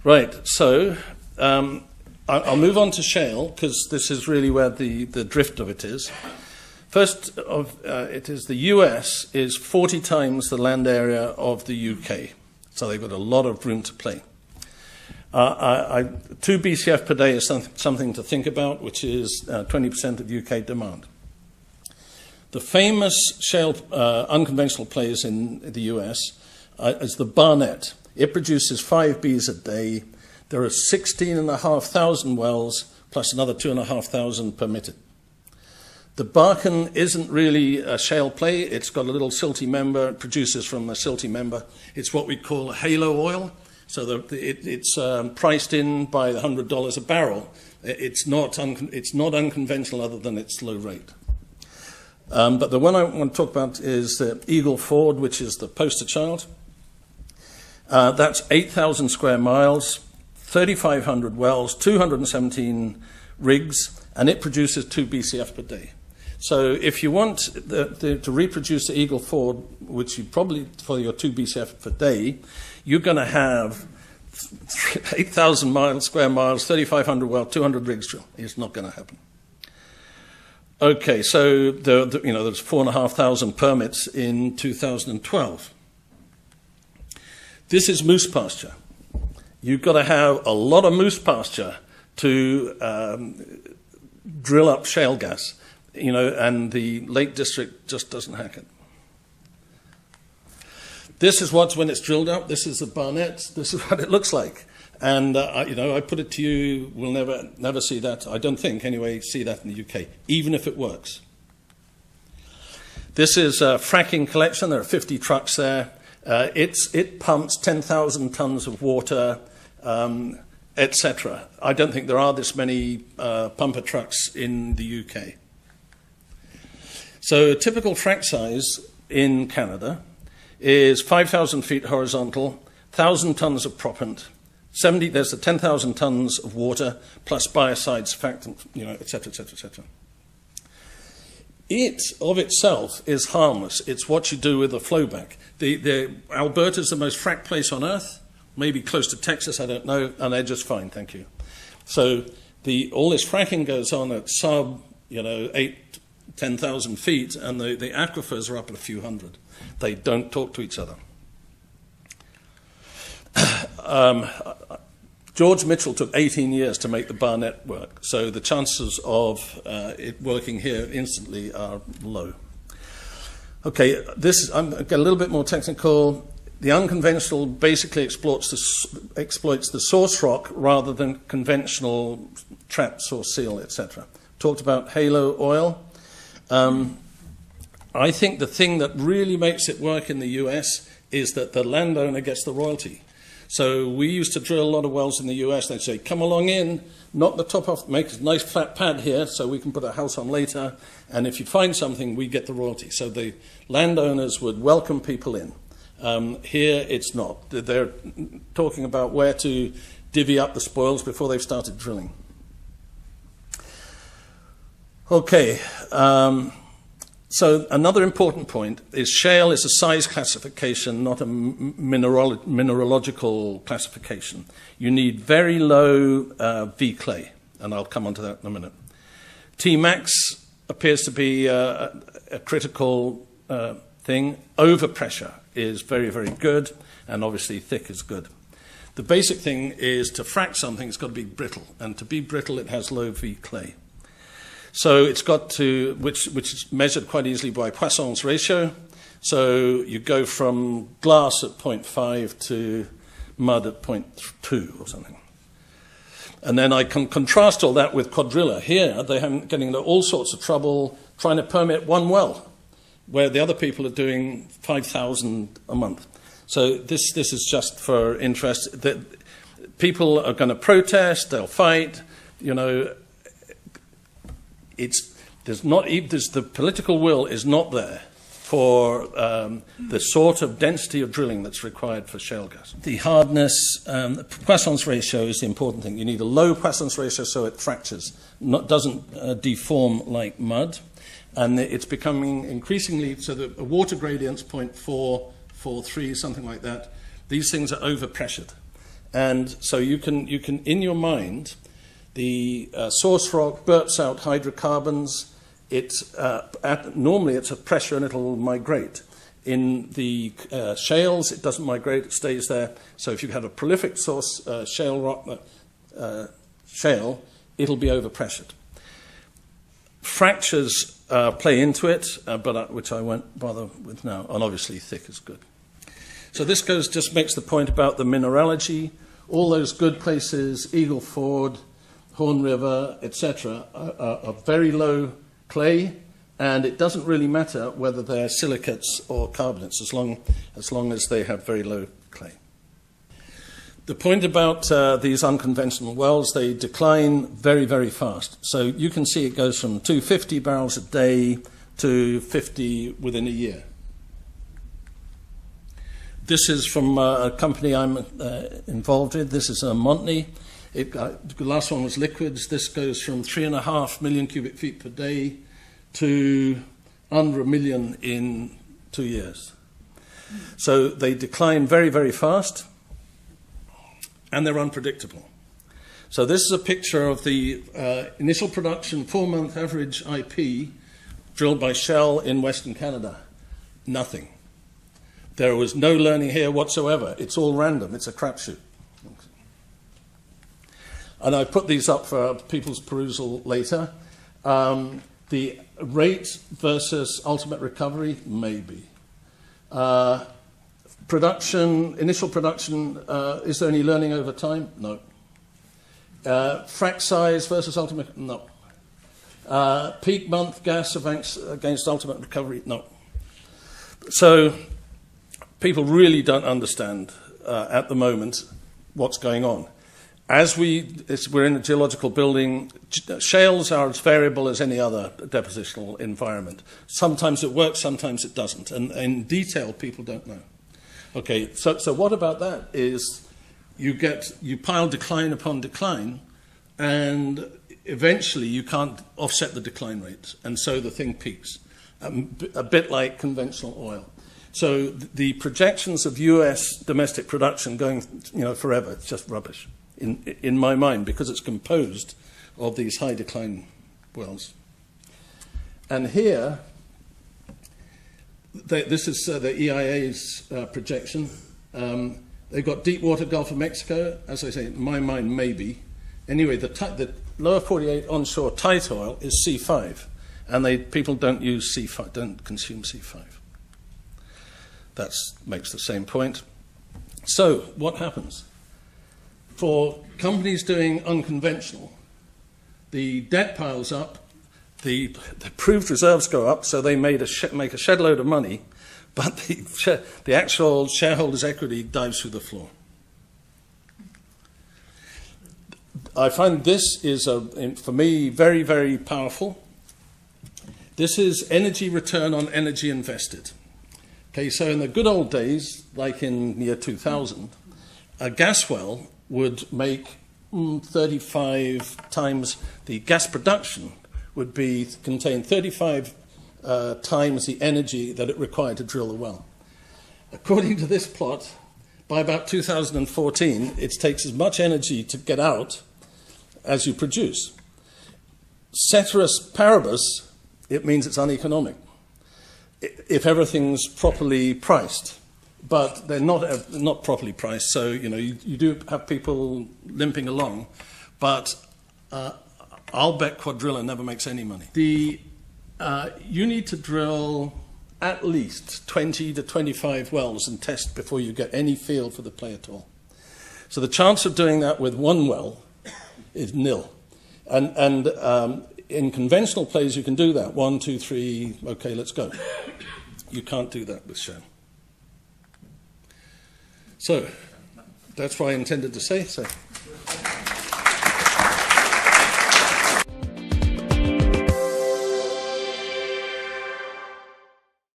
Right, so I'll move on to shale, because this is really where the drift of it is. First, it is the US is 40 times the land area of the UK, so they've got a lot of room to play. 2 BCF per day is something to think about, which is 20% of UK demand. The famous shale unconventional plays in the US is the Barnett. It produces 5 Bs a day. There are 16,500 wells, plus another 2,500 permitted. The Buckee isn't really a shale play. It's got a little silty member. It produces from a silty member. It's what we call halo oil. So it's priced in by $100 a barrel. It's not unconventional other than its low rate. But the one I want to talk about is the Eagle Ford, which is the poster child. That's 8,000 square miles, 3,500 wells, 217 rigs, and it produces 2 BCF per day. So if you want to reproduce the Eagle Ford, which you probably, for your 2 BCF per day, you're going to have 8,000 square miles, 3,500 wells, 200 rigs drill. It's not going to happen. Okay, so there's 4,500 permits in 2012. This is moose pasture. You've got to have a lot of moose pasture to drill up shale gas, and the Lake District just doesn't hack it. This is when it's drilled up. This is the Barnett. This is what it looks like. And, I put it to you, we'll never see that, I don't think anyway, see that in the UK, even if it works. This is a fracking collection. There are 50 trucks there. It pumps 10,000 tons of water, etc. I don't think there are this many pumper trucks in the UK. So a typical frac size in Canada is 5,000 feet horizontal, 1,000 tons of proppant, there's the 10,000 tons of water plus biocides, surfactant, etc., etc., etc. It of itself is harmless. It's what you do with the flowback. Alberta is the most fracked place on earth, maybe close to Texas, I don't know, and they're just fine, thank you. So all this fracking goes on at sub, 10,000 feet, and the aquifers are up at a few hundred. They don't talk to each other. George Mitchell took 18 years to make the Barnett work, so the chances of it working here instantly are low. Okay, I'm going to get a little bit more technical. The unconventional basically exploits the source rock rather than conventional trap, source seal, etc. Talked about halo oil. I think the thing that really makes it work in the US is that the landowner gets the royalty. So we used to drill a lot of wells in the US. They'd say, come along in, knock the top off, make a nice flat pad here so we can put a house on later. And if you find something, we get the royalty. So the landowners would welcome people in. Here, it's not. They're talking about where to divvy up the spoils before they've started drilling. Okay. So another important point is shale is a size classification, not a mineralogical classification. You need very low V clay, and I'll come on to that in a minute. Tmax appears to be a critical thing. Overpressure is very, very good, and obviously thick is good. The basic thing is to frack something, it's got to be brittle, and to be brittle, it has low V clay. So it's got to, which is measured quite easily by Poisson's ratio. So you go from glass at 0.5 to mud at 0.2 or something. And then I can contrast all that with quadrilla. Here, they're getting into all sorts of trouble trying to permit one well, where the other people are doing 5,000 a month. So this is just for interest. That people are going to protest, they'll fight, the political will is not there for the sort of density of drilling that's required for shale gas. The hardness, Poisson's ratio is the important thing. You need a low Poisson's ratio so it fractures, doesn't deform like mud. And it's becoming increasingly, so the water gradient's 0.443, something like that. These things are overpressured. And so you can in your mind, the source rock burps out hydrocarbons. Normally it's a pressure and it'll migrate. In the shales, it doesn't migrate, it stays there. So if you have a prolific source shale rock, shale, it'll be overpressured. Fractures play into it, which I won't bother with now, and obviously thick is good. So this just makes the point about the mineralogy. All those good places, Eagle Ford, Horn River, etc., are very low clay, and it doesn't really matter whether they're silicates or carbonates, as long as they have very low clay. The point about these unconventional wells, they decline very, very fast. So you can see it goes from 250 barrels a day to 50 within a year. This is from a company I'm involved with. This is Montney. The last one was liquids. This goes from 3.5 million cubic feet per day to under 1 million in 2 years. So they decline very, very fast, and they're unpredictable. So this is a picture of the initial production 4-month average IP drilled by Shell in Western Canada. Nothing. There was no learning here whatsoever. It's all random. It's a crapshoot. And I put these up for people's perusal later. The rate versus ultimate recovery, maybe. Initial production, is there any learning over time? No. Frac size versus ultimate, no. Peak month gas against ultimate recovery, no. So people really don't understand at the moment what's going on. As we're in a geological building, shales are as variable as any other depositional environment. Sometimes it works, sometimes it doesn't. And in detail, people don't know. Okay, so what about that is you pile decline upon decline, and eventually you can't offset the decline rates, and so the thing peaks, a bit like conventional oil. So the projections of US domestic production going forever, it's just rubbish in my mind, because it's composed of these high decline wells. And here, this is the EIA's projection. They've got deep water Gulf of Mexico, as I say, in my mind, maybe. Anyway, the lower 48 onshore tight oil is C5, and people don't use C5, don't consume C5. That makes the same point. So what happens? For companies doing unconventional, the debt piles up, the proved reserves go up, so they make a shed load of money, but the actual shareholders' equity dives through the floor. I find this is, for me, very, very powerful. This is energy return on energy invested. Okay, so in the good old days, like in year 2000, a gas well would make 35 times the gas production would contain 35 times the energy that it required to drill the well. According to this plot, by about 2014, it takes as much energy to get out as you produce. Ceteris paribus, it means it's uneconomic if everything's properly priced. But they're not properly priced, so you do have people limping along. But I'll bet Quadrilla never makes any money. You need to drill at least 20 to 25 wells and test before you get any feel for the play at all. So the chance of doing that with one well is nil. And in conventional plays, you can do that. 1, 2, 3, okay, let's go. You can't do that with Shale. So that's what I intended to say. So.